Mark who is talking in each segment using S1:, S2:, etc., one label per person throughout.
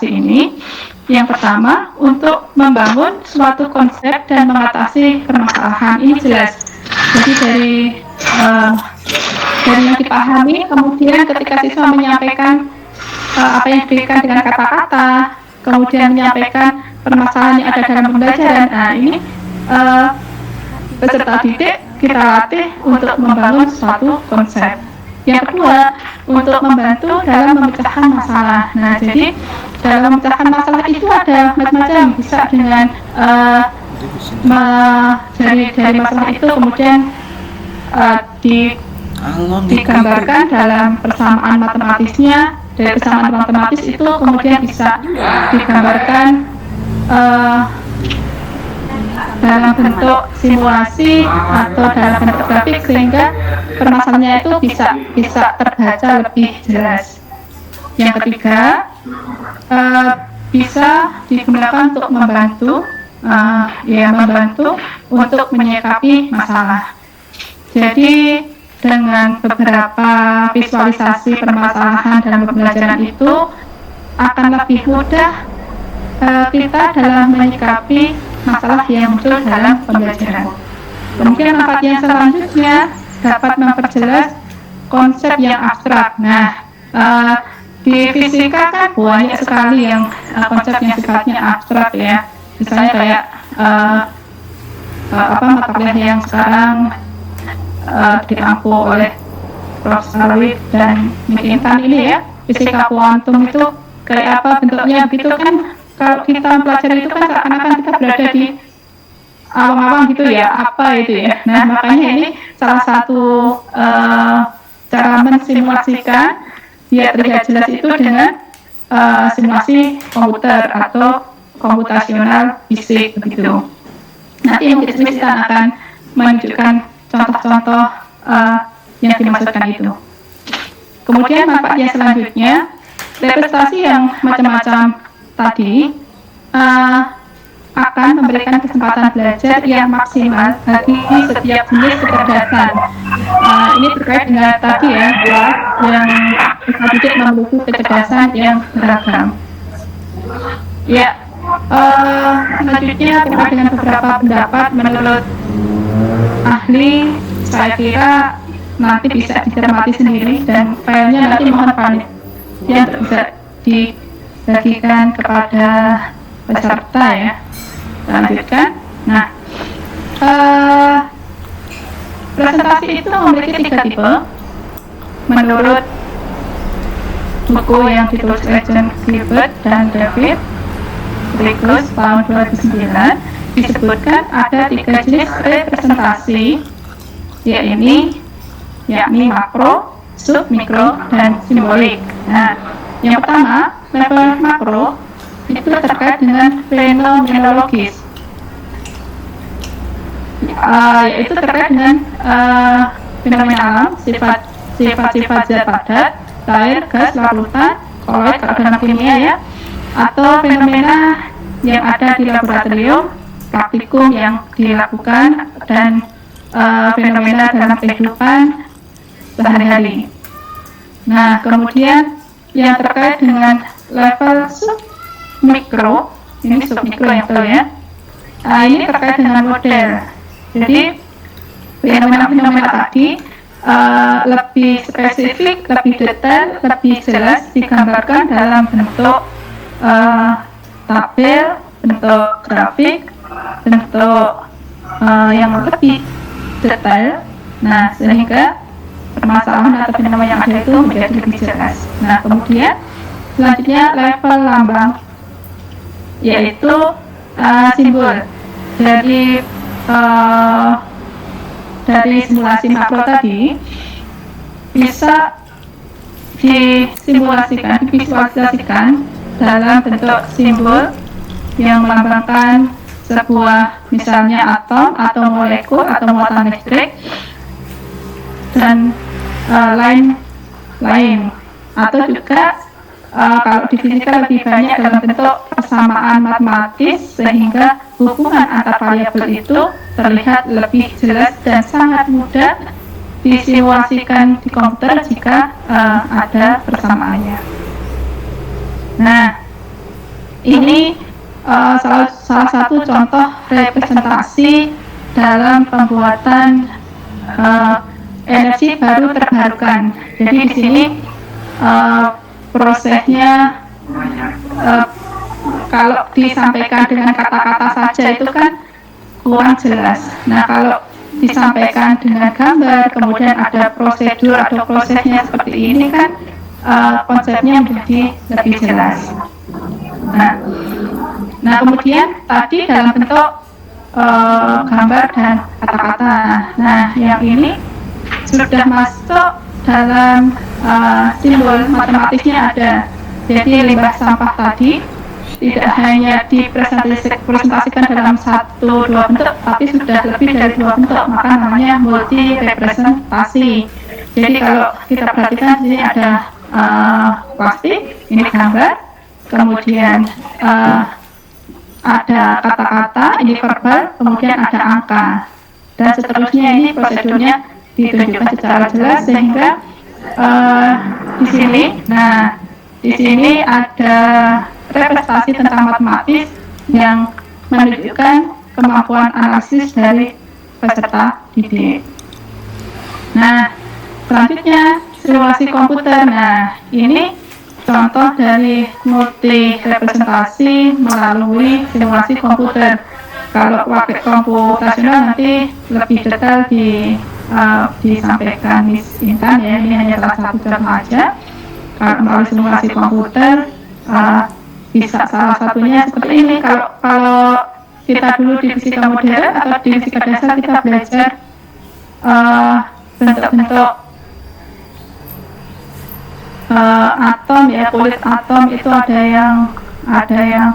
S1: simulasi ini, yang pertama untuk membangun suatu konsep dan mengatasi permasalahan ini jelas. Jadi dari yang dipahami, kemudian ketika siswa menyampaikan apa yang diberikan dengan kata-kata, kemudian menyampaikan permasalahan yang ada dalam pembelajaran. Nah, ini peserta didik kita latih untuk membangun suatu konsep. Yang kedua, untuk membantu dalam memecahkan masalah. Nah, jadi dalam memecahkan masalah itu ada macam-macam, bisa dengan dari masalah itu kemudian digambarkan dalam persamaan matematisnya. Dari persamaan matematis itu kemudian bisa digambarkan dalam bentuk simulasi atau dalam bentuk grafik sehingga permasalahannya itu bisa terbaca lebih jelas. Yang ketiga, bisa digunakan untuk membantu untuk menyikapi masalah. Jadi dengan beberapa visualisasi permasalahan dalam pembelajaran itu akan lebih mudah kita dalam menyikapi masalah yang muncul dalam pembelajaran. Kemudian manfaat yang selanjutnya dapat memperjelas konsep yang abstrak. Nah, di fisika kan banyak sekali yang konsep yang sifatnya abstrak ya. Misalnya kayak mata kuliah yang sekarang diampu oleh Prof. Salwi dan Intan ini ya, fisika kuantum itu kayak apa bentuknya begitu kan. Kalau kita mempelajari itu kan seakan-akan kita berada di awang-awang gitu ya, apa itu ya. Nah, makanya ini salah satu cara mensimulasikan biar terlihat jelas itu dengan simulasi komputer atau komputasional fisik begitu. Nanti mungkin kita akan menunjukkan contoh-contoh yang dimaksudkan itu. Kemudian manfaat yang selanjutnya, representasi yang macam-macam tadi akan memberikan kesempatan belajar yang maksimal bagi setiap jenis kecerdasan. Ini terkait dengan tadi ya, yang kita didik memiliki kecerdasan yang beragam. Ya, selanjutnya terkait dengan beberapa pendapat menurut ahli, saya kira nanti bisa dicermati sendiri dan filenya nanti mohon panitia bisa dibagikan kepada peserta ya. Lanjutkan. Nah, presentasi itu memiliki 3 tipe menurut buku yang ditulis oleh John Gilbert dan David Brickus tahun 2009. Disebutkan ada 3 jenis representasi, yakni makro, sub, mikro, dan simbolik. Nah, yang pertama, level makro itu terkait dengan fenomenologis, yaitu terkait dengan fenomena alam, sifat-sifat zat padat, air, gas, larutan, koloid kalau dalam kimia ya, atau fenomena yang ada di laboratorium, praktikum yang dilakukan, dan fenomena dalam kehidupan sehari-hari. Nah, kemudian yang terkait dengan level submikro, ini submikro yang betul ya. Ini terkait dengan model. Jadi fenomena-fenomena tadi lebih spesifik, lebih detail, lebih jelas digambarkan dalam bentuk tabel, bentuk grafik, bentuk yang lebih detail. Nah, sehingga permasalahan atau fenomena yang ada itu menjadi lebih jelas. Nah, kemudian selanjutnya level lambang, yaitu simbol. Dari simulasi makro tadi bisa disimulasikan, divisualisasikan dalam bentuk simbol yang melambangkan sebuah misalnya atom atau molekul atau muatan listrik dan lain-lain, atau juga kalau di fisika lebih banyak dalam bentuk persamaan matematis sehingga hubungan antar variabel itu terlihat lebih jelas dan sangat mudah disimulasikan di komputer jika ada persamaannya. Nah, ini salah satu contoh representasi dalam pembuatan energi baru terbarukan. Jadi di sini prosesnya kalau disampaikan dengan kata-kata saja itu kan kurang jelas. Nah, kalau disampaikan dengan gambar, kemudian ada prosedur atau prosesnya seperti ini kan konsepnya menjadi lebih jelas. Nah, kemudian tadi dalam bentuk gambar dan kata-kata. Nah, yang ini sudah masuk dalam simbol matematisnya ada. Jadi limbah sampah tadi tidak hanya dipresentasikan dalam 1-2 bentuk, tapi sudah lebih dari 2 bentuk, maka namanya multi representasi. Jadi kalau kita perhatikan di sini ada plastik, ini gambar, kemudian ada kata-kata, ini verbal, kemudian ada angka, dan seterusnya. Ini prosedurnya ditunjukkan secara jelas sehingga di sini, nah di sini ada representasi tentang matematis yang menunjukkan kemampuan analisis dari peserta didik. Nah, selanjutnya simulasi komputer. Nah, ini contoh dari multi representasi melalui simulasi komputer. Kalau pakai komputasional nanti lebih detail disampaikan Miss Intan ya. Ini hanya salah satu contoh aja. Kalau melalui simulasi komputer bisa salah satunya seperti ini. Kalau kita dulu di fisika modern atau di fisika dasar kita belajar bentuk-bentuk atom ya, kulit atom itu ada yang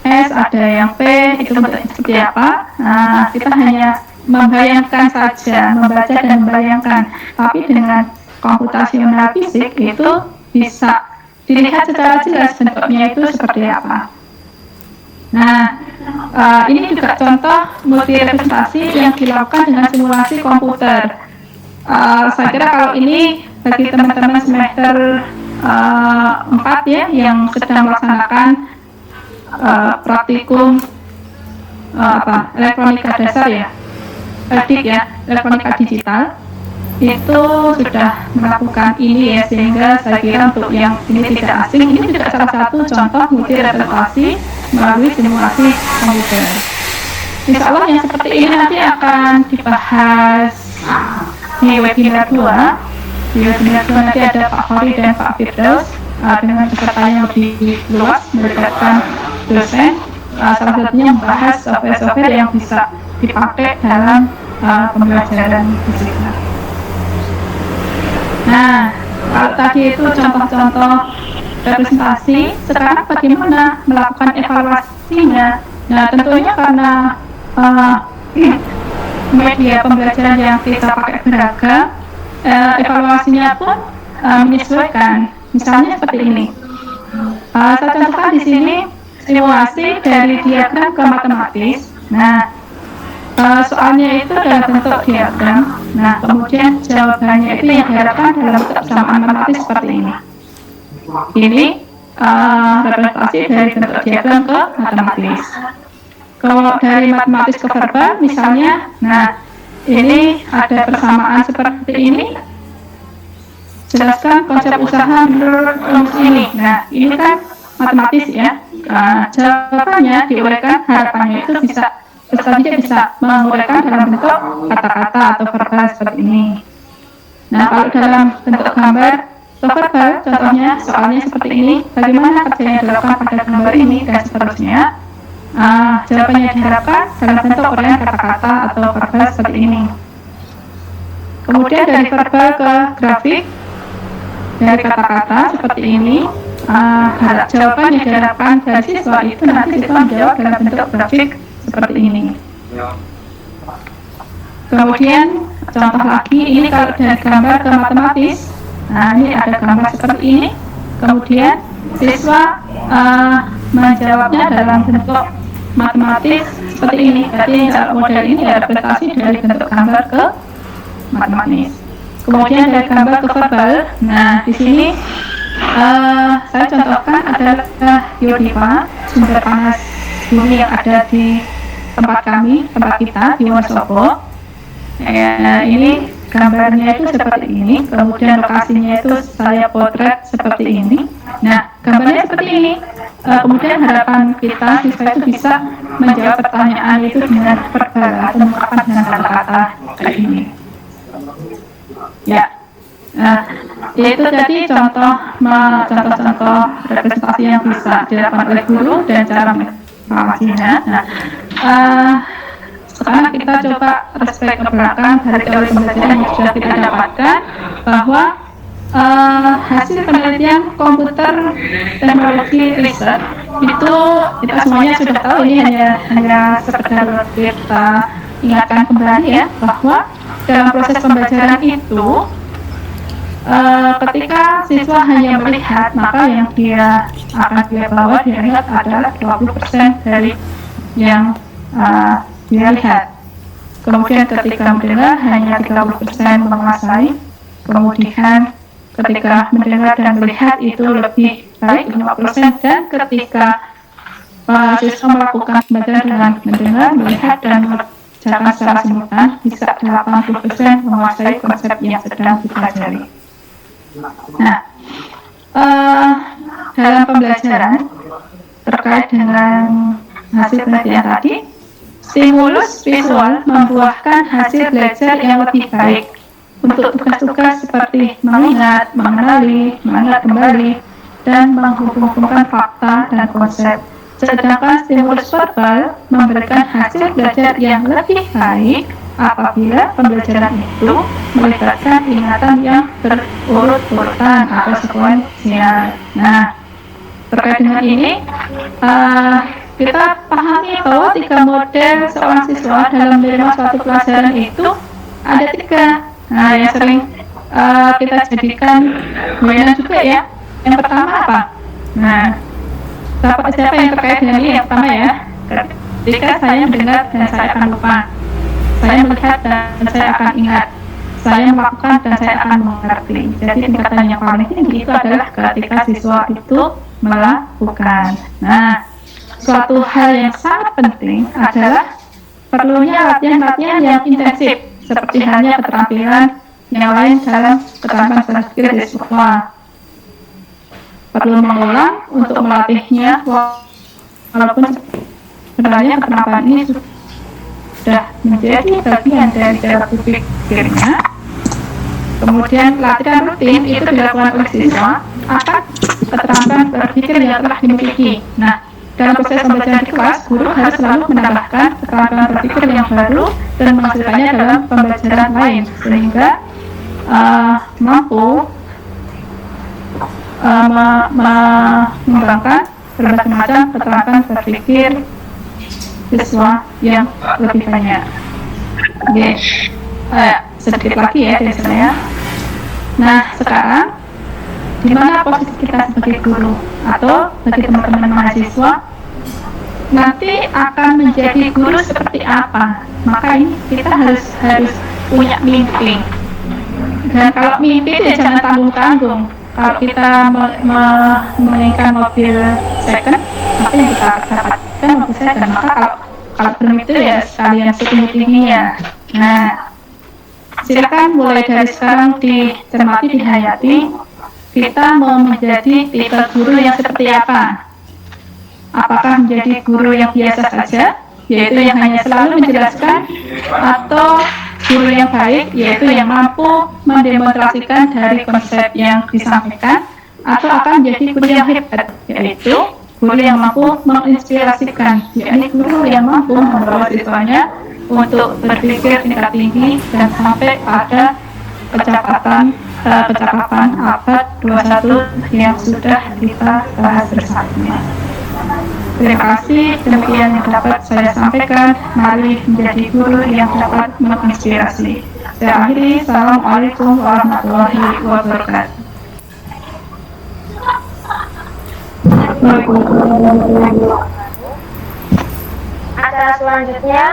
S1: S, ada yang P, itu bentuknya seperti apa. Nah, kita hanya membayangkan saja, membaca dan membayangkan. Tapi dengan komputasional fisik itu bisa dilihat secara jelas bentuknya itu seperti apa. Nah, ini juga contoh multi representasi yang dilakukan dengan simulasi komputer. Saya kira kalau ini bagi teman-teman semester 4 ya yang sedang melaksanakan praktikum elektronika dasar ya, elektronika digital, itu sudah melakukan ini ya, sehingga saya kira untuk yang ini tidak asing. Ini juga salah satu contoh multi representasi melalui simulasi komputer. Insya Allah yang seperti ini nanti akan dibahas di webinar 2. Di webinar 2 nanti ada Pak Khori dan Pak Firdaus dengan peserta yang lebih luas, melibatkan dosen, salah satunya membahas software-software yang bisa dipakai dalam pembelajaran fisika. Nah, kalau tadi itu contoh-contoh representasi, sekarang bagaimana melakukan evaluasinya? Nah, tentunya karena media pembelajaran yang kita pakai beragam, evaluasinya pun menyesuaikan. Misalnya seperti ini. Saya contohkan di sini simulasi dari diagram ke matematis. Nah, soalnya itu dalam bentuk diagram. Nah, kemudian jawabannya itu yang diharapkan dalam bentuk persamaan matematis seperti ini. Ini representasi dari bentuk diagram ke matematis. Kalau dari matematis ke verbal misalnya, nah ini ada persamaan seperti ini. Jelaskan konsep usaha menurut rumus ini. Nah, ini kan matematis ya. Jawabannya diuraikan, harapannya itu bisa menguraikan dalam bentuk kata-kata atau verbal seperti ini. Nah, kalau dalam bentuk gambar atau verbal, contohnya soalnya seperti ini, bagaimana kerja yang dilakukan pada gambar ini dan seterusnya. Jawabannya diharapkan dalam bentuk uraian kata-kata atau verbal seperti ini. Kemudian dari verbal ke grafik, dari kata-kata seperti ini, jawaban yang diharapkan dari siswa itu nanti siswa menjawab dalam bentuk grafik seperti ini. Kemudian contoh lagi, ini kalau dari gambar ke matematis, nah ini ada gambar seperti ini. Kemudian siswa menjawabnya dalam bentuk matematis seperti ini. Jadi model ini representasi dari bentuk gambar ke matematis. Kemudian dari gambar ke verbal, nah di sini saya contohkan adalah Yodipa. sumber panas bumi yang ada di tempat kita di Wonosobo. Ini gambarnya itu seperti ini, kemudian lokasinya itu saya potret seperti ini. Nah, gambarnya seperti ini. Kemudian harapan kita siswa itu bisa menjawab pertanyaan itu dengan verbal atau mengungkapkan dengan kata-kata kayak ini. Ya, itu tadi contoh-contoh representasi yang bisa dilakukan oleh guru dan cara mengevaluasinya. Sekarang kita coba respect ke belakang dari teori pembelajaran yang sudah kita dapatkan, bahwa hasil penelitian komputer teknologi riset itu kita semuanya sudah tahu. Ini hanya sekedar kita ingatkan kembali ya, bahwa dalam proses pembelajaran itu ketika siswa hanya melihat, maka yang dia bawa dia lihat adalah 20% dari yang dia lihat. Kemudian ketika mendengar hanya 30% menguasai. Kemudian ketika mendengar dan melihat itu lebih baik 5%, dan ketika siswa melakukan pembelajaran dengan mendengar, melihat dan mengerjakan secara simultan, bisa 80% menguasai konsep yang sedang dipelajari. Nah, dalam pembelajaran terkait dengan hasil penelitian tadi, stimulus visual membuahkan hasil belajar yang lebih baik untuk tugas-tugas seperti mengingat, mengenali, mengingat kembali, dan menghubung-hubungkan fakta dan konsep. Sedangkan stimulus verbal memberikan hasil belajar yang lebih baik apabila pembelajaran itu melibatkan ingatan yang berurut-urutan atau sekuensial. Nah, terkait dengan ini, kita pahami bahwa 3 model seorang siswa dalam menerima suatu pelajaran itu ada 3. Nah, yang sering kita jadikan mainan juga ya. Yang pertama apa? Nah, siapa yang terkait dengan ini? Yang pertama ya, ketika saya mendengar dan saya akan lupa, saya melihat dan saya akan ingat, saya melakukan dan saya akan mengerti. Jadi tingkatan yang paling tinggi itu adalah ketika siswa itu melakukan. Nah, suatu hal yang sangat penting adalah perlunya latihan-latihan yang intensif, seperti halnya keterampilan yang lain dalam keterampilan berpikir dari siswa. Perlu mengulang untuk melatihnya, walaupun sebenarnya keterampilan ini sudah menjadi bagian dari cara berpikirnya. Kemudian latihan rutin itu dilakukan oleh siswa akan keterampilan berpikir yang telah dimiliki. Nah, dalam proses pembelajaran di kelas, guru harus selalu menambahkan keterampilan berpikir yang baru dan menghasilkannya dalam pembelajaran lain, sehingga mampu mengembangkan berbagai macam keterampilan berpikir siswa yang lebih banyak. Oke, sedikit lagi ya dari saya. Nah, sekarang di mana posisi kita sebagai guru atau bagi teman-teman mahasiswa nanti akan menjadi guru seperti apa? Maka ini kita harus punya mimpi. Dan kalau mimpi itu jangan tanggung-tanggung. Kalau kita menginginkan mobil second, maka yang kita dapatkan mobil second. Maka kalau bermimpi itu ya sekalian setinggi-tingginya. Nah, silakan mulai dari sekarang dicermati, dihayati. Kita mau menjadi tipe guru yang seperti apa? Apakah menjadi guru yang biasa saja, yaitu yang hanya selalu menjelaskan, atau guru yang baik, yaitu yang mampu mendemonstrasikan dari konsep yang disampaikan, atau akan menjadi guru yang hebat, yaitu guru yang mampu menginspirasikan, yakni guru yang mampu membawa siswanya untuk berpikir tingkat tinggi dan sampai pada kecakapan abad 21 yang sudah kita bahas bersama. Terima kasih, demikian yang dapat saya sampaikan. Mari menjadi guru yang dapat menginspirasi. Saya akhiri, Assalamualaikum warahmatullahi wabarakatuh.
S2: Acara selanjutnya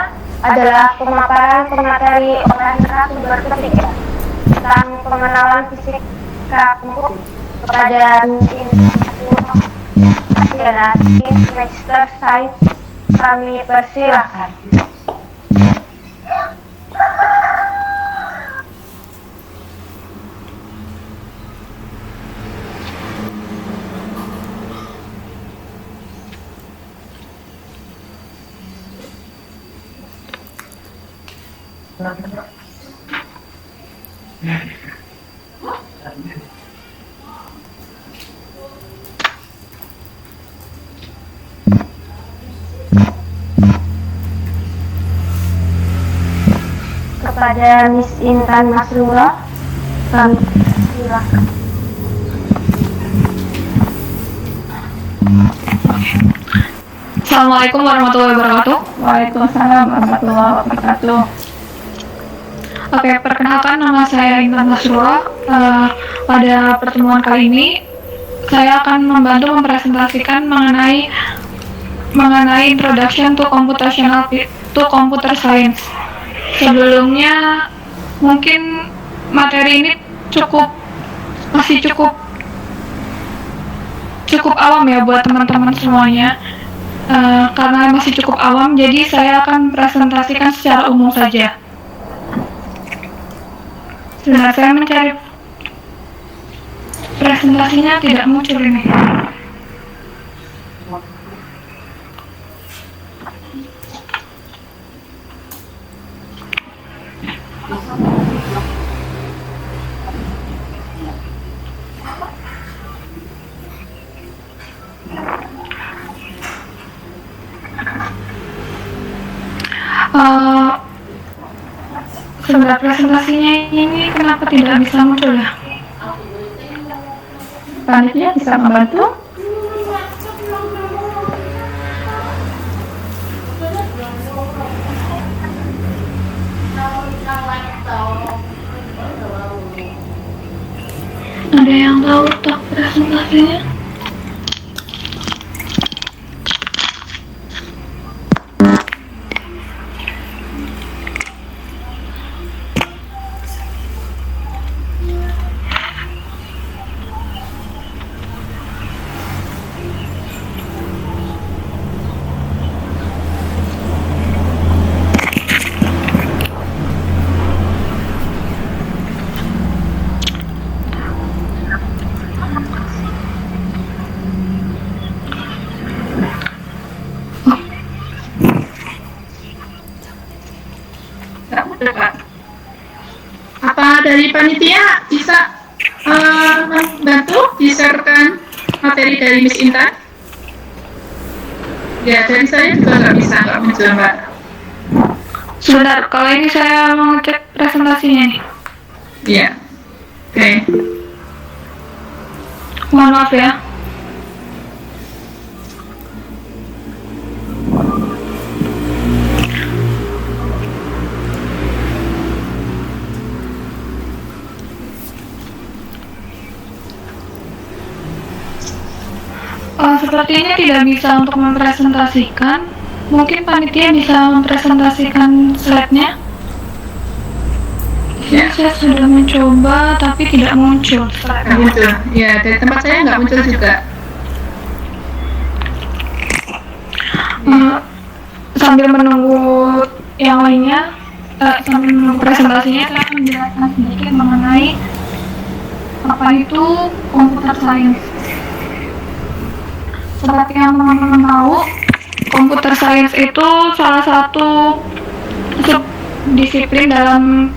S2: adalah pemaparan pemateri OMK sumber ketiga tentang pengenalan fisika komputer kepada generasi semester sains, kami persilakan. Kepada Miss Intan Masrura, kami silakan.
S3: Assalamualaikum warahmatullahi wabarakatuh.
S1: Waalaikumsalam warahmatullahi wabarakatuh.
S3: Oke, perkenalkan nama saya Intan Masrura. Pada pertemuan kali ini, saya akan membantu mempresentasikan mengenai Introduction to Computer Science. Sebelumnya, mungkin materi ini masih cukup awam ya buat teman-teman semuanya. Karena masih cukup awam, jadi saya akan presentasikan secara umum saja. Sebentar, saya mencari presentasinya, tidak muncul ini. Sebentar, presentasinya ini kenapa tidak bisa muncul ya?
S1: Panitia bisa membantu?
S3: Ada yang tahu tak presentasinya?
S1: Nggak muncul, Pak. Apa dari panitia bisa membantu di-share-kan materi dari Miss Intan? Ya, dari saya juga nggak muncul, Mbak.
S3: Sebentar, kalau ini saya mau cek presentasinya nih.
S1: Iya. Oke.
S3: Mohon maaf ya. Sepertinya tidak bisa untuk mempresentasikan. Mungkin panitia bisa mempresentasikan slide-nya.
S1: Ya.
S3: Saya sudah mencoba tapi tidak muncul.
S1: Nggak muncul. Ya, dari tempat saya nggak muncul juga.
S3: Sambil menunggu yang lainnya, sambil menunggu presentasinya, saya akan menjelaskan sedikit mengenai apa itu computer science. Seperti yang teman-teman tahu, computer science itu salah satu subdisiplin dalam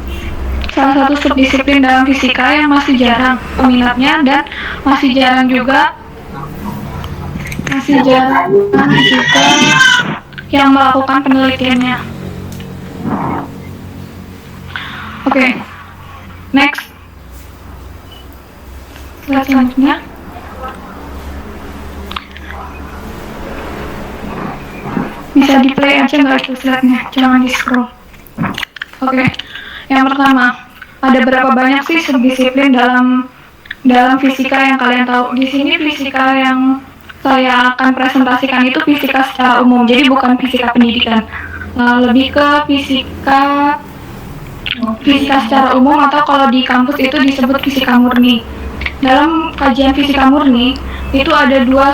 S3: fisika yang masih jarang peminatnya, dan masih jarang juga yang melakukan penelitiannya. Oke, next. Slide selanjutnya. Bisa di play aja nggak itu slide-nya, jangan di scroll. Oke, yang pertama, ada berapa banyak sih subdisiplin dalam fisika yang kalian tahu? Di sini fisika yang saya akan presentasikan itu fisika secara umum, jadi bukan fisika pendidikan. Lebih ke fisika secara umum, atau kalau di kampus itu disebut fisika murni. Dalam kajian fisika murni itu ada dua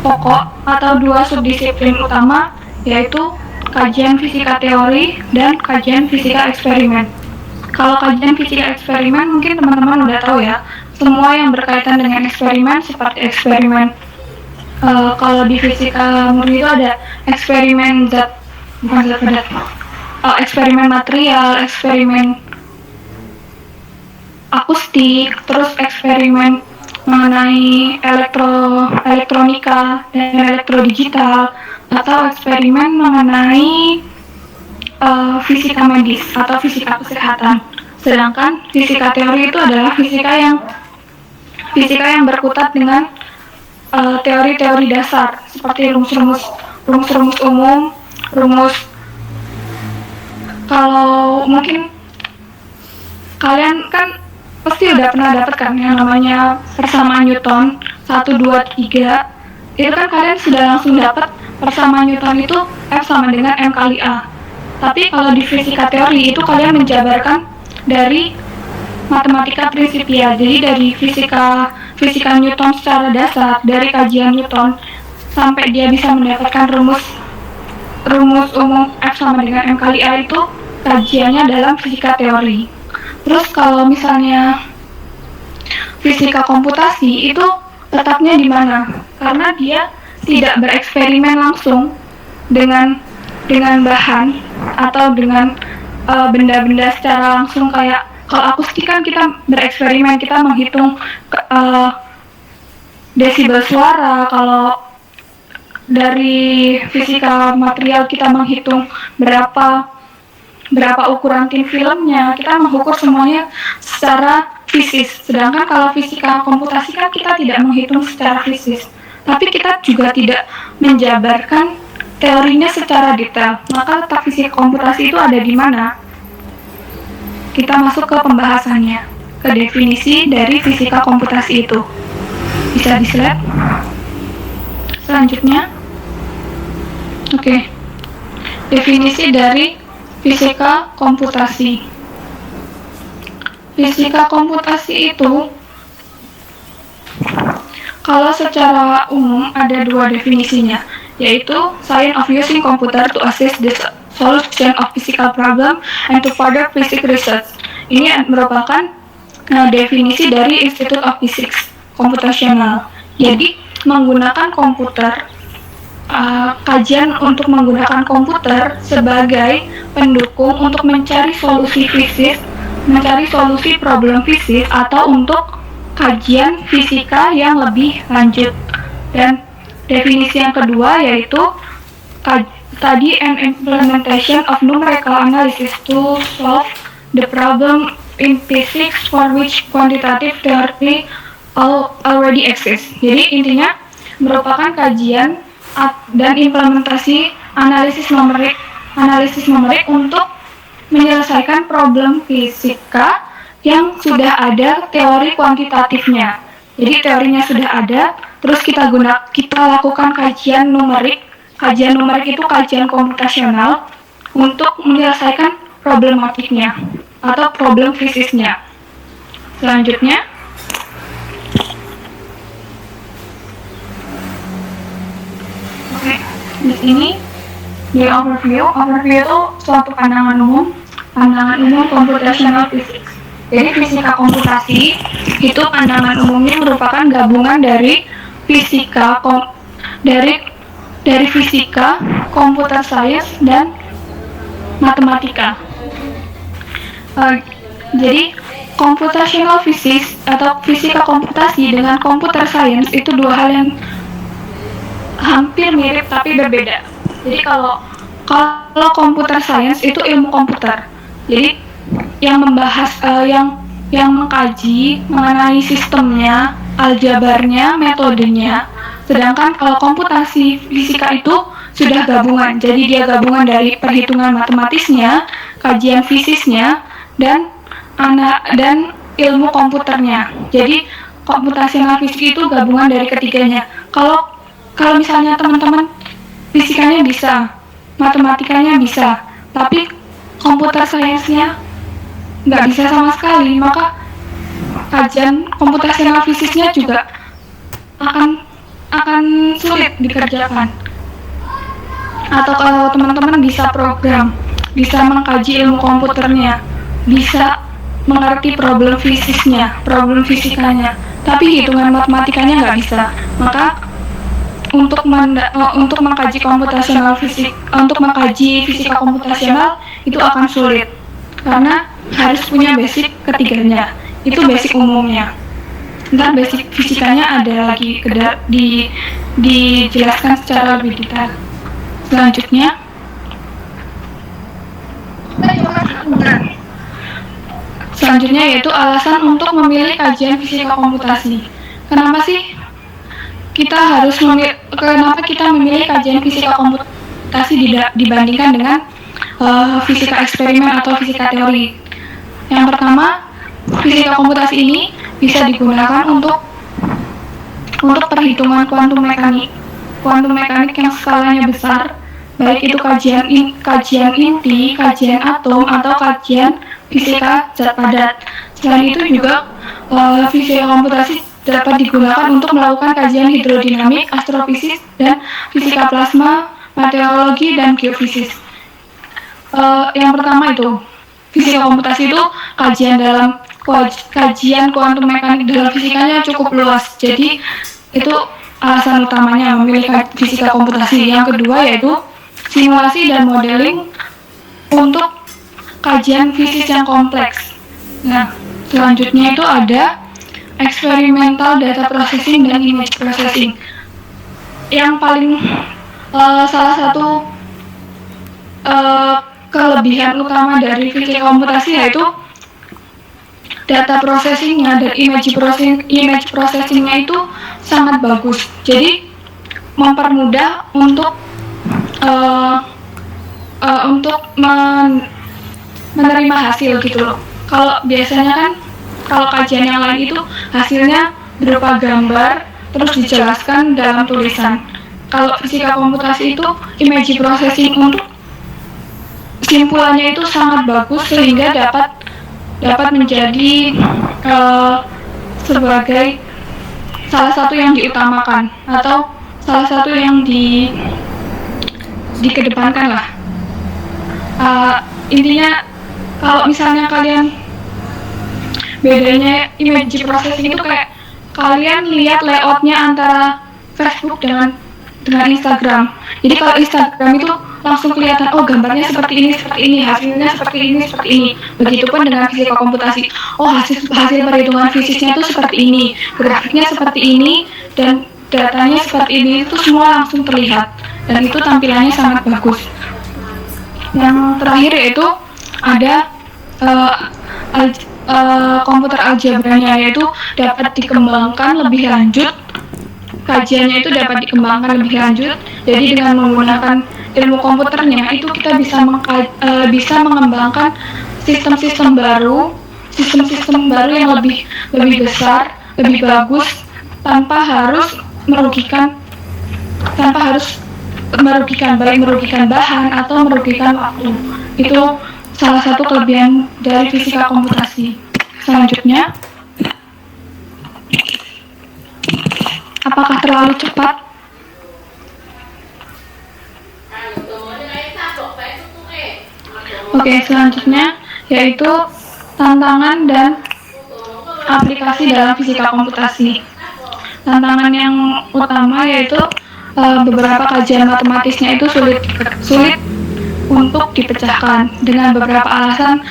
S3: pokok atau 2 subdisiplin utama, yaitu kajian fisika teori dan kajian fisika eksperimen. Kalau kajian fisika eksperimen mungkin teman-teman udah tahu ya, semua yang berkaitan dengan eksperimen seperti eksperimen kalau di fisika murni itu ada eksperimen eksperimen material, eksperimen akustik, terus eksperimen mengenai elektronika dan elektrodigital, atau eksperimen mengenai fisika medis atau fisika kesehatan. Sedangkan fisika teori itu adalah fisika yang berkutat dengan teori-teori dasar seperti rumus-rumus umum, kalau mungkin kalian kan pasti udah pernah dapat kan yang namanya persamaan Newton 1, 2, 3. Itu kan kalian sudah langsung dapat persamaan Newton itu F sama dengan M kali A. Tapi kalau di fisika teori itu kalian menjabarkan dari matematika prinsipia. Jadi dari fisika Newton secara dasar, dari kajian Newton sampai dia bisa mendapatkan rumus umum F sama dengan M kali A itu kajiannya dalam fisika teori. Terus kalau misalnya fisika komputasi itu letaknya di mana? Karena dia tidak bereksperimen langsung dengan bahan atau dengan benda-benda secara langsung. Kayak kalau akustik kan kita bereksperimen, kita menghitung desibel suara. Kalau dari fisika material kita menghitung berapa ukuran tin filmnya, kita mengukur semuanya secara fisis. Sedangkan kalau fisika komputasi kan kita tidak menghitung secara fisis, tapi kita juga tidak menjabarkan teorinya secara detail. Maka letak fisika komputasi itu ada di mana? Kita masuk ke pembahasannya, ke definisi dari fisika komputasi itu. Bisa di slide selanjutnya. Oke. Definisi dari fisika komputasi. Fisika komputasi itu kalau secara umum ada 2 definisinya, yaitu science of using computer to assist the solution of physical problem and to further physics research. Ini merupakan definisi dari Institute of Physics Computational. Jadi menggunakan komputer, kajian untuk menggunakan komputer sebagai pendukung untuk mencari solusi fisik, mencari solusi problem fisik, atau untuk kajian fisika yang lebih lanjut. Dan definisi yang kedua yaitu tadi an implementation of numerical analysis to solve the problem in physics for which quantitative theory already exists. Jadi intinya merupakan kajian dan implementasi analisis numerik untuk menyelesaikan problem fisika yang sudah ada teori kuantitatifnya. Jadi teorinya sudah ada, terus kita lakukan kajian numerik. Kajian numerik itu kajian komputasional untuk menyelesaikan problematiknya atau problem fisisnya. Selanjutnya, di sini di overview itu suatu pandangan umum computational physics. Jadi fisika komputasi itu pandangan umumnya merupakan gabungan dari fisika, computer science dan matematika. Jadi computational physics atau fisika komputasi dengan computer science itu 2 hal yang hampir mirip tapi berbeda. Jadi kalau computer science itu ilmu komputer. Jadi yang membahas yang mengkaji mengenai sistemnya, aljabarnya, metodenya. Sedangkan kalau komputasi fisika itu sudah gabungan. Jadi dia gabungan dari perhitungan matematisnya, kajian fisisnya, dan ilmu komputernya. Jadi computational physics itu gabungan dari ketiganya. Kalau misalnya teman-teman fisikanya bisa, matematikanya bisa, tapi komputer science-nya nggak bisa sama sekali, maka kajian computational physics-nya juga akan sulit dikerjakan. Atau kalau teman-teman bisa program, bisa mengkaji ilmu komputernya, bisa mengerti problem fisikanya, tapi hitungan matematikanya nggak bisa, maka untuk mengkaji untuk mengkaji fisika komputasional itu akan sulit karena harus punya basic ketiganya. Itu basic umumnya. Ntar basic fisikanya ada lagi dijelaskan secara lebih detail. Selanjutnya yaitu alasan untuk memilih kajian fisika komputasi. Kenapa kita memilih kajian fisika komputasi dibandingkan dengan fisika eksperimen atau fisika teori? Yang pertama, fisika komputasi ini bisa digunakan untuk perhitungan kuantum mekanik yang skalanya besar, baik itu kajian inti, kajian atom, atau kajian fisika zat padat. Selain itu juga fisika komputasi dapat digunakan untuk melakukan kajian hidrodinamik, astrofisis, dan fisika plasma, meteorologi, dan geofisis. Yang pertama itu, fisika komputasi itu kajian kuantum mekanik dalam fisikanya cukup luas. Jadi itu alasan utamanya memilih fisika komputasi. Yang kedua yaitu simulasi dan modeling untuk kajian fisik yang kompleks. Nah, selanjutnya itu ada experimental data processing dan image processing. Yang paling salah satu kelebihan utama dari fisika komputasi yaitu data processingnya dan image processingnya itu sangat bagus. Jadi mempermudah untuk menerima hasil gitu loh. Kalau biasanya kan kalau kajian yang lain itu hasilnya berupa gambar terus dijelaskan dalam tulisan. Kalau fisika komputasi itu image processing untuk simpulannya itu sangat bagus sehingga dapat menjadi sebagai salah satu yang diutamakan atau salah satu yang dikedepankan lah. Intinya kalau misalnya kalian bedanya image processing itu kayak kalian lihat layoutnya antara Facebook dengan Instagram. Jadi kalau Instagram itu langsung kelihatan, oh gambarnya seperti ini, hasilnya seperti ini. Begitupun dengan fisika komputasi. Oh hasil perhitungan fisiknya itu seperti ini, grafiknya seperti ini, dan datanya seperti ini. Itu semua langsung terlihat dan itu tampilannya sangat bagus. Yang terakhir yaitu ada komputer aljabranya, yaitu dapat dikembangkan lebih lanjut. Kajiannya itu dapat dikembangkan lebih lanjut. Jadi dengan menggunakan ilmu komputernya itu kita bisa mengembangkan sistem-sistem baru yang lebih besar, lebih bagus, tanpa harus merugikan baik merugikan bahan atau merugikan waktu. Itu salah satu kelebihan dari fisika komputasi. Selanjutnya, apakah terlalu cepat? Oke, selanjutnya yaitu tantangan dan aplikasi dalam fisika komputasi. Tantangan yang utama yaitu beberapa kajian matematisnya itu sulit untuk dipecahkan dengan beberapa alasan,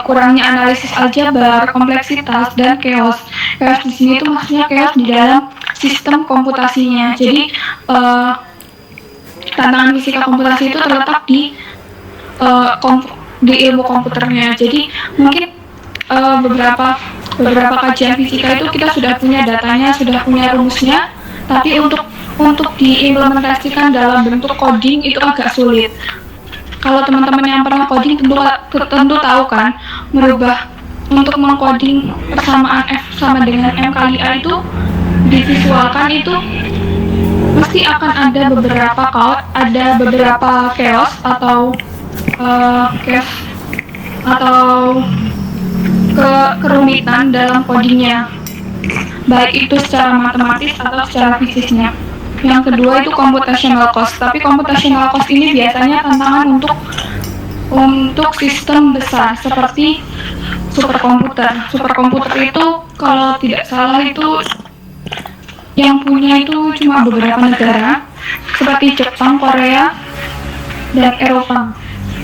S3: kurangnya analisis aljabar, kompleksitas, dan chaos. Chaos di sini itu maksudnya chaos di dalam sistem komputasinya. Jadi tantangan fisika komputasi itu terletak di ilmu komputernya. Jadi mungkin beberapa kajian fisika itu kita sudah punya datanya, sudah punya rumusnya, tapi untuk diimplementasikan dalam bentuk coding itu agak sulit. Kalau teman-teman yang pernah coding tentu tahu kan, untuk mengcoding persamaan F sama dengan M kali A itu divisualkan itu pasti akan ada beberapa chaos atau kerumitan dalam codingnya. baik itu secara matematis atau secara fisiknya. Yang kedua itu computational cost, tapi computational cost ini biasanya tantangan untuk sistem besar seperti superkomputer. Superkomputer itu kalau tidak salah itu yang punya itu cuma beberapa negara seperti Jepang, Korea, dan Eropa.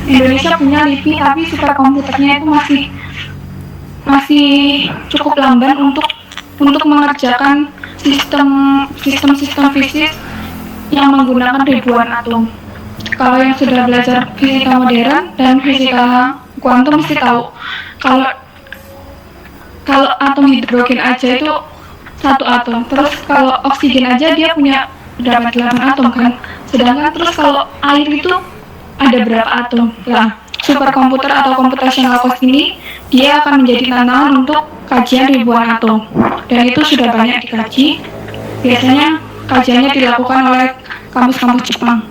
S3: Indonesia punya LIPI, tapi superkomputernya itu masih cukup lamban untuk mengerjakan sistem fisik yang menggunakan ribuan atom. Kalau yang sudah belajar fisika modern dan fisika kuantum mesti tahu kalau atom hidrogen aja itu satu atom, terus kalau oksigen aja dia punya berapa 8 atom kan, sedangkan terus kalau air itu ada berapa atom. Nah, superkomputer atau computational cost ini dia akan menjadi tantangan untuk kajian ribuan atom, dan itu sudah banyak dikaji. Biasanya kajiannya dilakukan oleh kampus-kampus Jepang.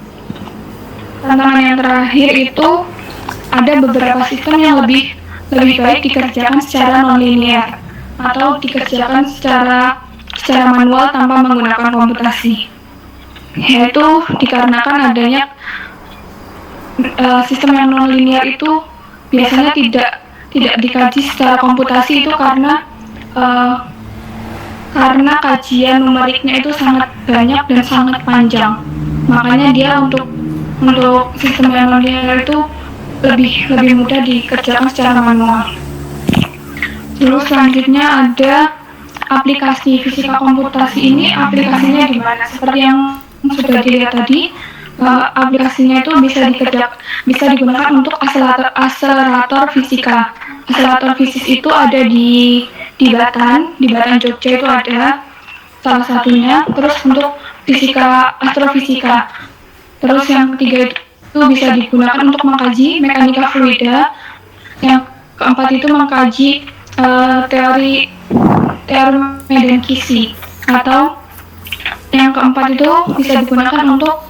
S3: Tantangan yang terakhir itu ada beberapa sistem yang lebih baik dikerjakan secara nonlinear atau dikerjakan secara manual tanpa menggunakan komputasi, yaitu dikarenakan adanya sistem yang nonlinear itu biasanya tidak dikaji secara komputasi itu karena kajian numeriknya itu sangat banyak dan sangat panjang. Makanya dia untuk sistem yang nonlinear itu lebih mudah dikerjakan secara manual. Terus selanjutnya ada aplikasi fisika komputasi. Ini aplikasinya di mana? Seperti yang sudah dilihat tadi, aplikasinya itu bisa digunakan untuk akselerator fisika. Akselerator fisik itu ada di Batan Jogja itu ada salah satunya. Terus untuk astrofisika. Terus yang ketiga itu bisa digunakan untuk mengkaji mekanika fluida. Yang keempat itu mengkaji teori Medan-Kisi, atau yang keempat itu bisa digunakan untuk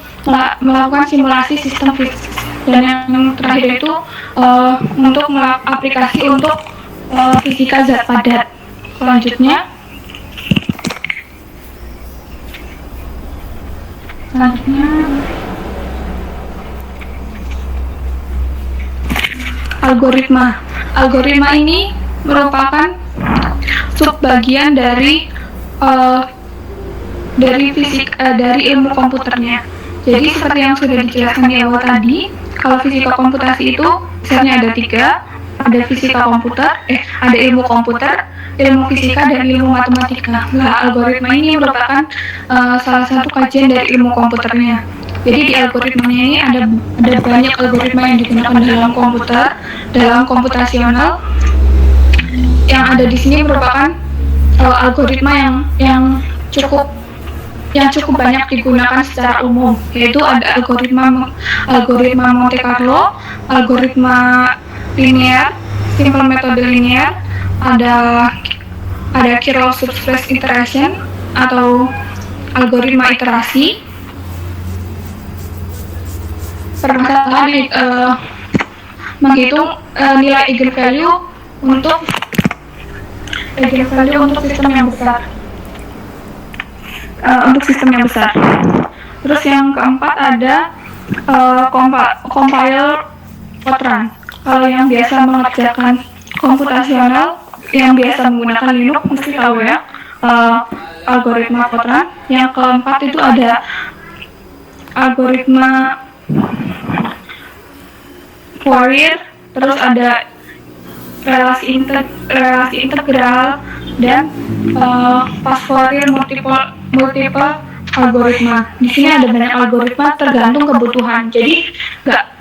S3: melakukan simulasi sistem fisik, dan yang terakhir itu untuk aplikasi untuk fisika zat padat. Selanjutnya algoritma ini merupakan subbagian dari ilmu komputernya. Jadi seperti yang sudah dijelaskan di awal tadi, kalau fisika komputasi itu misalnya ada 3, ada fisika komputer, ada ilmu komputer, ilmu fisika, dan ilmu matematika. Nah, algoritma ini merupakan salah satu kajian dari ilmu komputernya. Jadi di algoritmanya ini ada banyak algoritma yang digunakan dalam komputer, dalam komputasional. Yang ada di sini merupakan algoritma yang cukup banyak digunakan secara umum, yaitu ada algoritma Monte Carlo, algoritma linear, simple metode linear, ada chiral subspace iteration atau algoritma iterasi. Permasalahan menghitung nilai eigenvalue untuk sistem yang besar. Terus yang keempat ada compile Fortran. Kalau yang biasa mengerjakan komputasional, yang biasa menggunakan Linux mesti tahu ya algoritma Fortran. Yang keempat itu ada algoritma Fourier, terus ada relasi integral, dan fast Fourier multiple algoritma. Di sini ada banyak algoritma tergantung kebutuhan. Jadi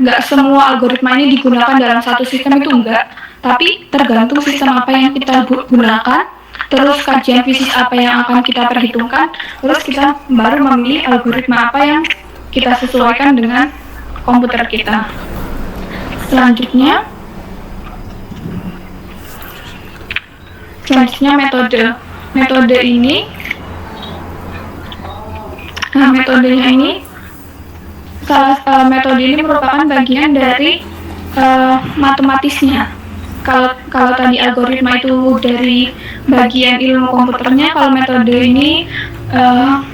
S3: nggak semua algoritma ini digunakan dalam satu sistem, itu enggak. Tapi tergantung sistem apa yang kita gunakan, terus kajian fisik apa yang akan kita perhitungkan, terus kita baru memilih algoritma apa yang kita sesuaikan dengan komputer kita. Selanjutnya metode ini. Nah, metodenya ini metode ini merupakan bagian dari matematisnya. kalau tadi algoritma itu dari bagian ilmu komputernya, kalau metode ini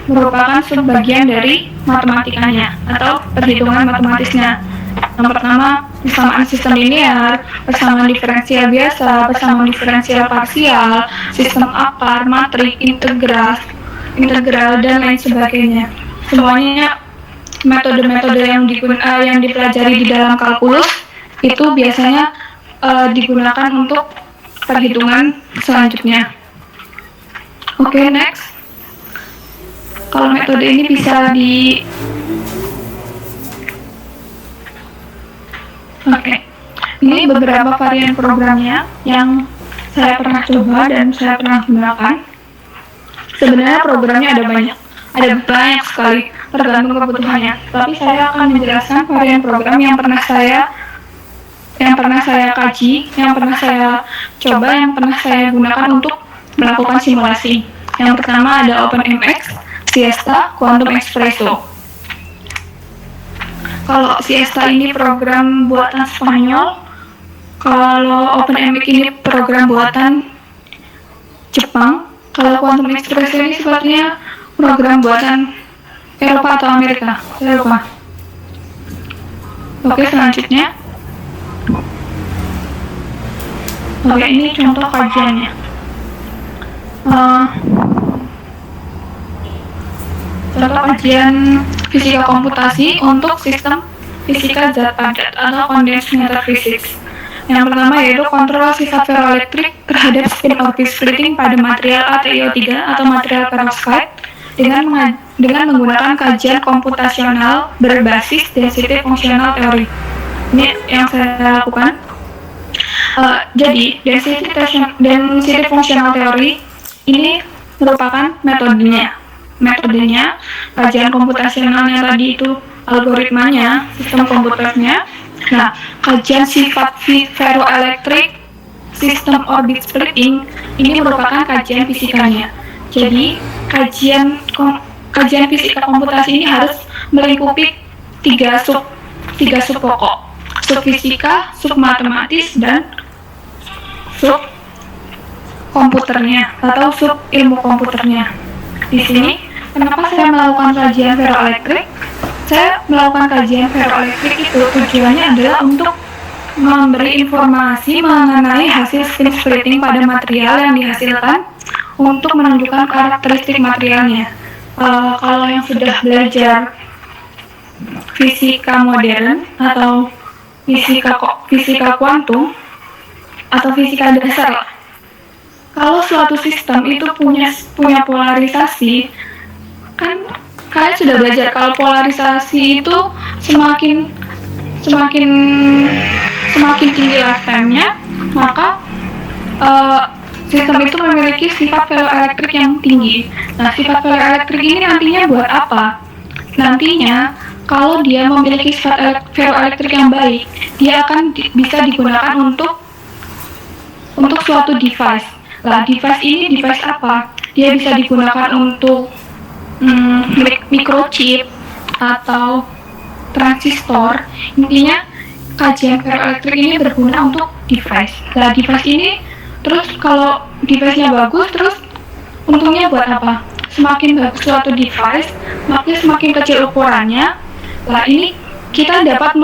S3: merupakan subbagian dari matematikanya atau perhitungan matematisnya. Yang pertama, persamaan sistem linear, persamaan diferensial biasa, persamaan diferensial parsial, sistem akar, matrik, integral, dan lain sebagainya. Semuanya metode-metode yang dipelajari di dalam kalkulus itu biasanya digunakan untuk perhitungan selanjutnya. Oke, next. Kalau metode ini bisa ini beberapa varian programnya yang saya pernah coba dan saya pernah gunakan. Sebenarnya programnya ada banyak sekali, tergantung kebutuhannya. Tapi saya akan menjelaskan varian program yang pernah saya kaji, yang pernah saya coba, yang pernah saya gunakan untuk melakukan simulasi. Yang pertama ada OpenMX, Siesta, Quantum Espresso. Kalau Siesta ini program buatan Spanyol, kalau OpenMX ini program buatan Jepang, kalau Quantum Espresso ini sepertinya program buatan Eropa atau Amerika, saya lupa. Oke, selanjutnya. Oke, ini contoh kajiannya. Contoh kajian fisika komputasi untuk sistem fisika zat padat atau condensed matter physics. Yang pertama yaitu kontrol sifat ferroelektrik terhadap spin orbit splitting pada material ATIO3 atau material perovskite dengan menggunakan kajian komputasional berbasis density functional theory. Ini yang saya lakukan. Jadi density functional theory ini merupakan metodenya kajian komputasionalnya tadi itu algoritmanya, sistem komputernya. Nah, kajian sifat ferroelektrik sistem orbit splitting ini merupakan kajian fisikanya. Jadi kajian fisika komputasi ini harus melingkupi tiga sub pokok: sub fisika, sub matematis, dan sub komputernya atau sub ilmu komputernya. Di sini kenapa saya melakukan kajian ferroelektrik? Saya melakukan kajian ferroelektrik itu tujuannya adalah untuk memberi informasi mengenai hasil spin splitting pada material yang dihasilkan untuk menunjukkan karakteristik materialnya. Kalau yang sudah belajar fisika modern atau fisika kuantum atau fisika dasar, kalau suatu sistem itu punya polarisasi, kan kalian sudah belajar kalau polarisasi itu semakin tinggi lifetime-nya, maka sistem itu memiliki sifat ferroelektrik yang tinggi. Nah, sifat ferroelektrik ini nantinya buat apa? Nantinya kalau dia memiliki sifat ferroelektrik yang baik, dia akan bisa digunakan untuk suatu device. Nah, device apa? Dia bisa digunakan untuk microchip atau transistor. Intinya kajian ferroelektrik ini berguna untuk device. Nah, device ini terus kalau device-nya bagus, terus untungnya buat apa? Semakin bagus suatu device, maka semakin kecil ukurannya. Nah, ini kita dapat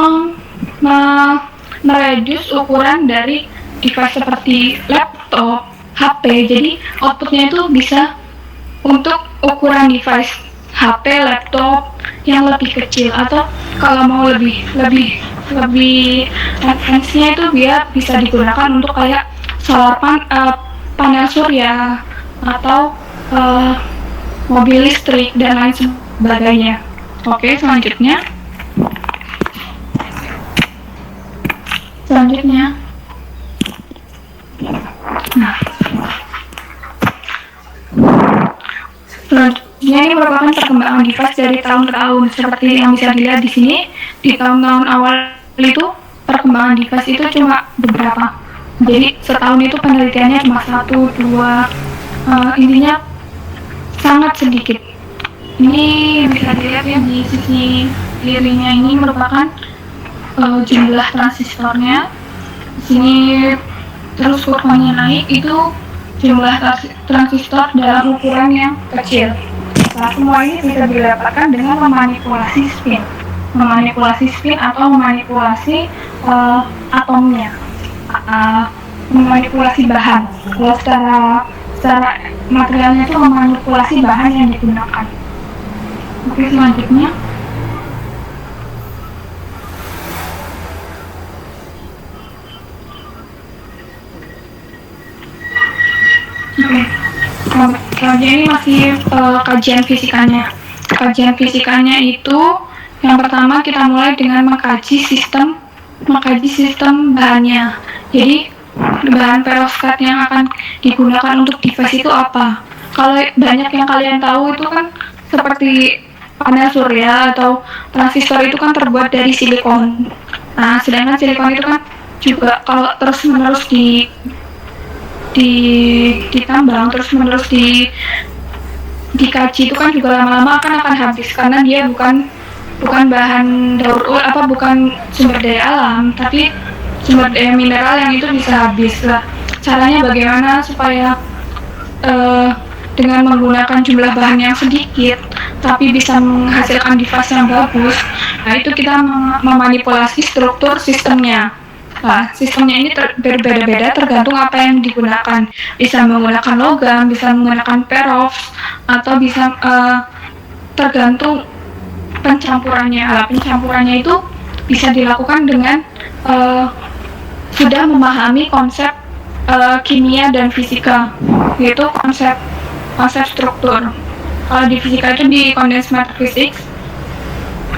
S3: mereduce ukuran dari device seperti laptop, HP. Jadi outputnya itu bisa untuk ukuran device HP, laptop yang lebih kecil, atau kalau mau lebih advance-nya itu biar bisa digunakan untuk kayak solar panel surya atau mobil listrik dan lain sebagainya. Oke, selanjutnya. Nah, selanjutnya ini merupakan perkembangan device dari tahun ke tahun. Seperti yang bisa dilihat di sini, di tahun-tahun awal itu perkembangan device itu cuma beberapa. Jadi setahun itu penelitiannya cuma 1, 2, intinya sangat sedikit. Ini bisa dilihat ya di sisi kirinya ini merupakan jumlah transistornya. Di sini terus kurvanya naik, itu jumlah transistor dalam ukuran yang kecil. Nah, semua ini bisa didapatkan dengan memanipulasi spin atau memanipulasi atomnya, memanipulasi bahan. Kalau secara materialnya itu memanipulasi bahan yang digunakan. Oke, selanjutnya. Selanjutnya ini masih kajian fisikanya. Kajian fisikanya itu yang pertama kita mulai dengan mengkaji sistem bahannya. Jadi bahan perovskit yang akan digunakan untuk device itu apa? Kalau banyak yang kalian tahu itu kan seperti panel surya atau transistor itu kan terbuat dari silikon. Nah, sedangkan silikon itu kan juga kalau terus menerus ditambang terus menerus dikaji itu kan juga lama-lama akan habis karena dia bukan bahan bukan sumber daya alam, tapi sumber daya mineral yang itu bisa habis lah. Caranya bagaimana supaya dengan menggunakan jumlah bahan yang sedikit tapi bisa menghasilkan device yang bagus. Nah, itu kita memanipulasi struktur sistemnya. Nah, sistemnya ini berbeda-beda tergantung apa yang digunakan. Bisa menggunakan logam, bisa menggunakan perovs, atau bisa tergantung pencampurannya. Pencampurannya itu bisa dilakukan dengan sudah memahami konsep kimia dan fisika, yaitu konsep struktur. Kalau di fisika itu di condensed matter physics,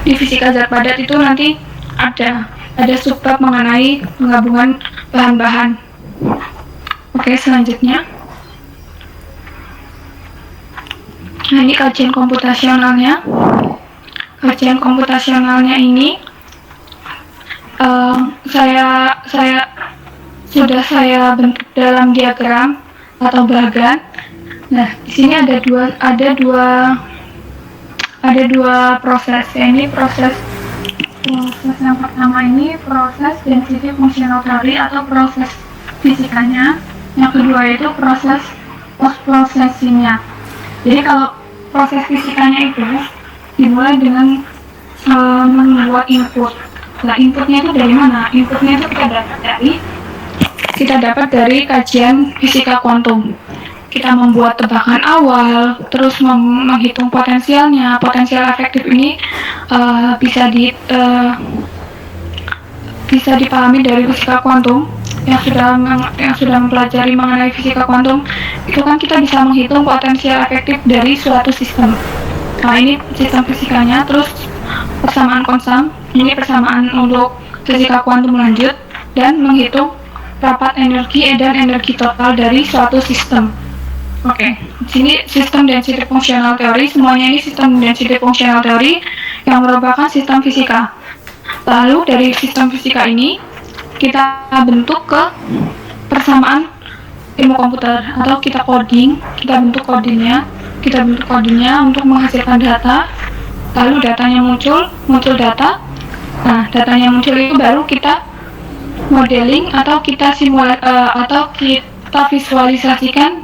S3: di fisika zat padat itu nanti ada subbab mengenai penggabungan bahan-bahan. Oke, selanjutnya. Nah, ini kajian komputasionalnya. Kajian komputasionalnya ini saya bentuk dalam diagram atau bagan. Nah, di sini ada dua proses. Ini proses yang pertama ini proses density functional theory atau proses fisikanya. Yang kedua itu proses post processingnya. Jadi kalau proses fisikanya itu dimulai dengan membuat input. Nah, inputnya itu dari mana? Inputnya itu kita dapat dari kajian fisika kuantum. Kita membuat tebakan awal, terus menghitung potensialnya. Potensial efektif ini bisa dipahami dari fisika kuantum. Yang sudah mempelajari mengenai fisika kuantum, itu kan kita bisa menghitung potensial efektif dari suatu sistem. Nah, ini sistem fisikanya. Terus persamaan konstan, ini persamaan untuk fisika kuantum lanjut, dan menghitung rapat energi dan energi total dari suatu sistem. Oke, di sini sistem density functional theory, semuanya ini sistem density functional theory yang merupakan sistem fisika. Lalu dari sistem fisika ini kita bentuk ke persamaan ilmu komputer atau kita bentuk kodingnya untuk menghasilkan data. Lalu datanya muncul data. Nah, datanya muncul itu baru kita modeling atau kita visualisasikan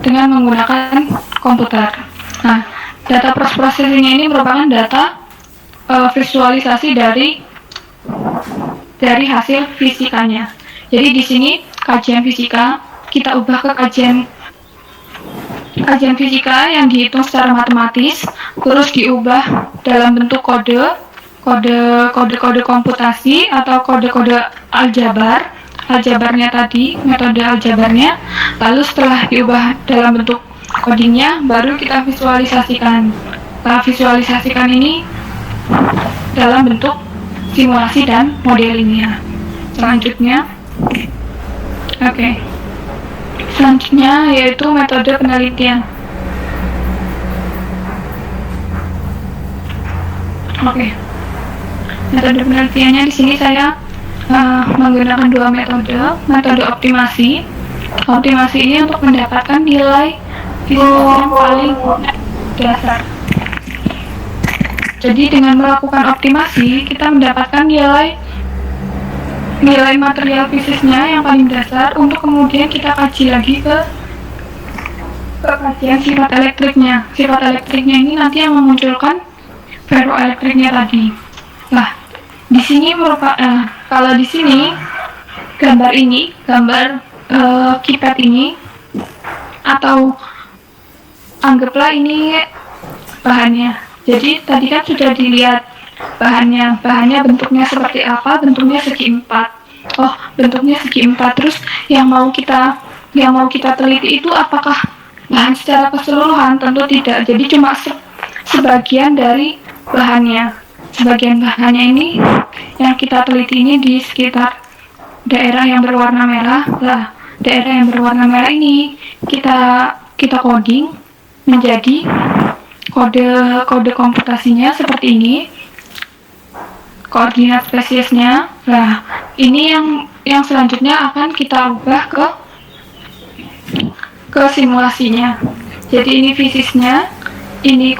S3: dengan menggunakan komputer. Nah, data post processing ini merupakan data visualisasi dari hasil fisikanya. Jadi di sini kajian fisika kita ubah ke kajian fisika yang dihitung secara matematis, terus diubah dalam bentuk kode komputasi atau kode aljabarnya tadi, metode aljabarnya. Lalu setelah diubah dalam bentuk codingnya, baru kita visualisasikan. Kita visualisasikan ini dalam bentuk simulasi dan modelingnya. Selanjutnya, selanjutnya yaitu metode penelitian. Metode penelitiannya di sini saya menggunakan dua metode optimasi. Optimasi ini untuk mendapatkan nilai fisika yang paling dasar. Jadi dengan melakukan optimasi kita mendapatkan nilai nilai material fisiknya yang paling dasar untuk kemudian kita kaji lagi ke kajian sifat elektriknya. Sifat elektriknya ini nanti yang memunculkan ferroelektriknya tadi. Nah, di sini merupakan kalau di sini gambar keypad ini, atau anggaplah ini bahannya. Jadi tadi kan sudah dilihat bahannya bentuknya seperti apa, bentuknya segi empat. Oh, bentuknya segi empat. Terus yang mau kita teliti itu apakah bahan secara keseluruhan? Tentu tidak. Jadi cuma sebagian dari bahannya. Sebagian bahannya ini yang kita teliti ini di sekitar daerah yang berwarna merah. Lah, daerah yang berwarna merah ini kita coding menjadi kode komputasinya seperti ini. Koordinat spesiesnya. Nah, ini yang selanjutnya akan kita ubah ke simulasinya. Jadi ini fisiknya, ini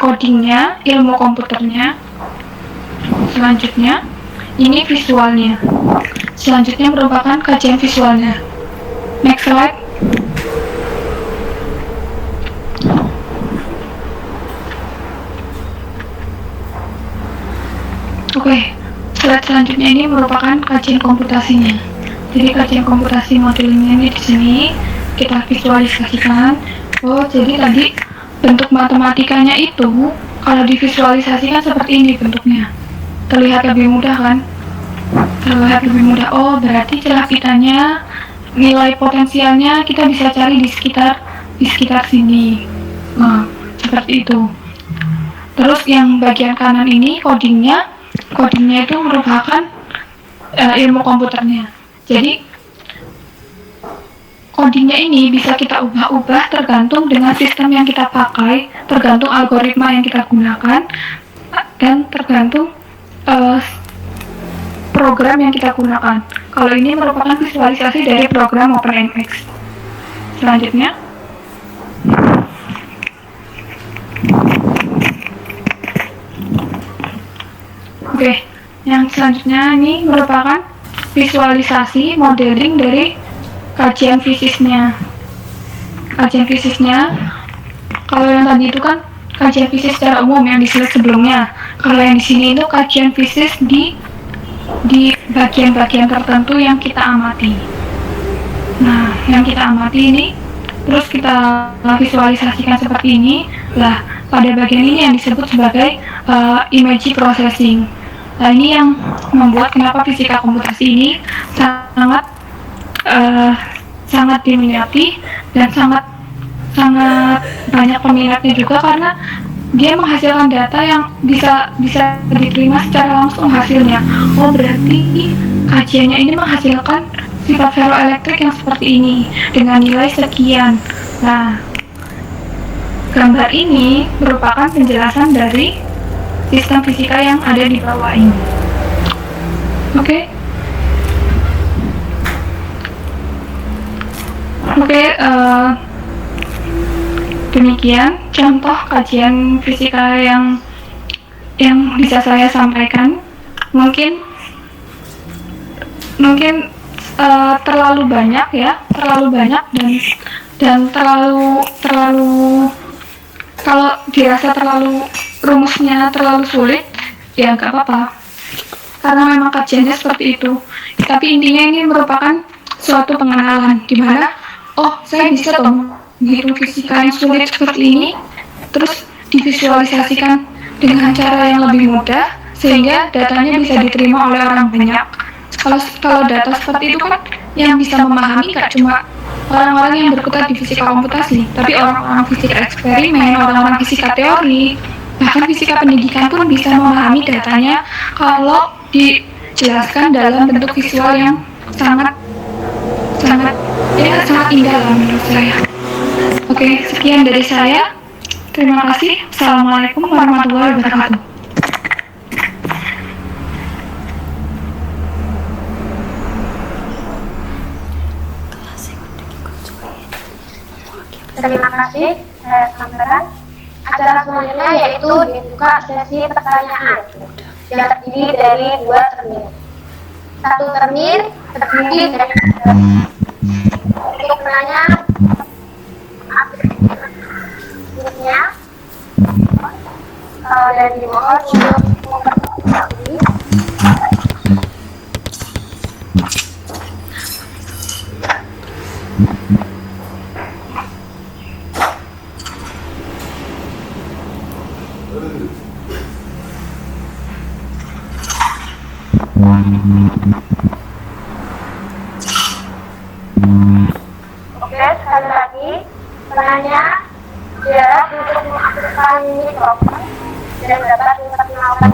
S3: codingnya, ilmu komputernya. Selanjutnya ini visualnya. Selanjutnya merupakan kajian visualnya. Next slide. Oke, slide selanjutnya ini merupakan kajian komputasinya. Jadi kajian komputasi modelingnya ini di sini kita visualisasikan. Oh, jadi tadi bentuk matematikanya itu kalau divisualisasikan seperti ini bentuknya. Terlihat lebih mudah kan? Terlihat lebih mudah. Oh, berarti celah pitanya, nilai potensialnya kita bisa cari di sekitar sini. Nah, seperti itu. Terus yang bagian kanan ini codingnya itu merupakan ilmu komputernya. Jadi codingnya ini bisa kita ubah-ubah tergantung dengan sistem yang kita pakai, tergantung algoritma yang kita gunakan, dan tergantung program yang kita gunakan. Kalau ini merupakan visualisasi dari program OpenMX. Selanjutnya, oke, yang selanjutnya ini merupakan visualisasi modeling dari kajian fisiknya. Kajian fisiknya, kalau yang tadi itu kan kajian fisik secara umum yang di slide sebelumnya. Kalau yang di sini itu kajian fisik di bagian-bagian tertentu yang kita amati. Nah, yang kita amati ini terus kita visualisasikan seperti ini. Lah, pada bagian ini yang disebut sebagai image processing. Nah, ini yang membuat kenapa fisika komputasi ini sangat diminati dan sangat banyak peminatnya juga, karena dia menghasilkan data yang bisa diterima secara langsung hasilnya. Oh, berarti kajiannya ini menghasilkan sifat ferroelektrik yang seperti ini dengan nilai sekian. Nah, gambar ini merupakan penjelasan dari sistem fisika yang ada di bawah ini. Oke. Demikian contoh kajian fisika yang bisa saya sampaikan. Mungkin terlalu banyak dan terlalu kalau dirasa terlalu rumusnya terlalu sulit, ya nggak apa-apa, karena memang kajiannya seperti itu. Tapi intinya ini merupakan suatu pengenalan di mana, oh, saya bisa menghitung fisika yang sulit seperti ini, terus divisualisasikan dengan cara yang lebih mudah sehingga datanya bisa diterima oleh orang banyak. Kalau data seperti itu kan yang bisa memahami nggak cuma orang-orang yang berkutat di fisika komputasi, tapi orang-orang fisika eksperimen, orang-orang fisika teori, bahkan fisika pendidikan pun bisa memahami datanya kalau dijelaskan dalam bentuk visual yang sangat indah lah menurut saya. Oke, sekian dari saya. Terima kasih. Assalamualaikum warahmatullahi wabarakatuh.
S2: Terima kasih, saya sampaikan. Acara selanjutnya yaitu dibuka sesi pertanyaan. yang terdiri dari 2 termin. Satu termin terdiri dari untuk menanya aplikasinya dan dimohon untuk memperbaiki. Oke, sekali lagi penanya jarak untuk mengaktifkan mikrofon dan dapat memperkenalkan.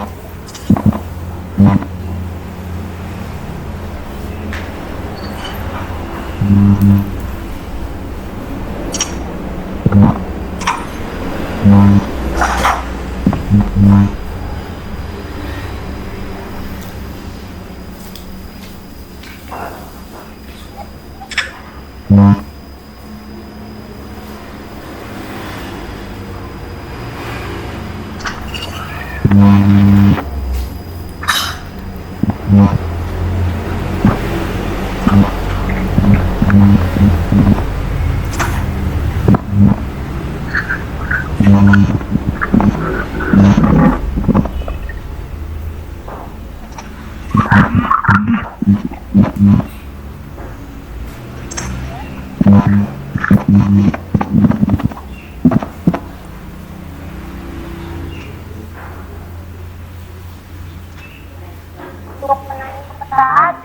S2: Untuk menanya peserta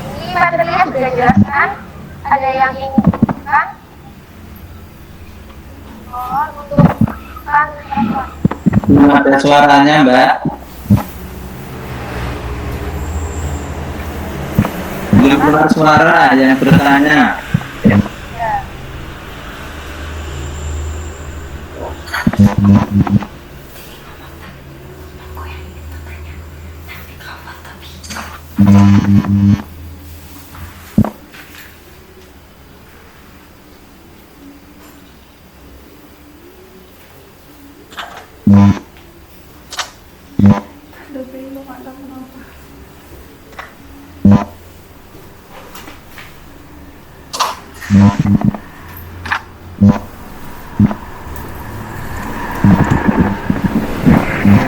S2: ini materinya sudah dijelaskan. Ada yang ingin ditanyakan? Mohon untuk kan mikrofon.
S4: Belum ada suaranya, Mbak. Belum keluar suara yang bertanya.
S2: Ya.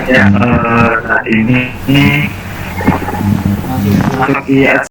S4: Ya, saat ini lagi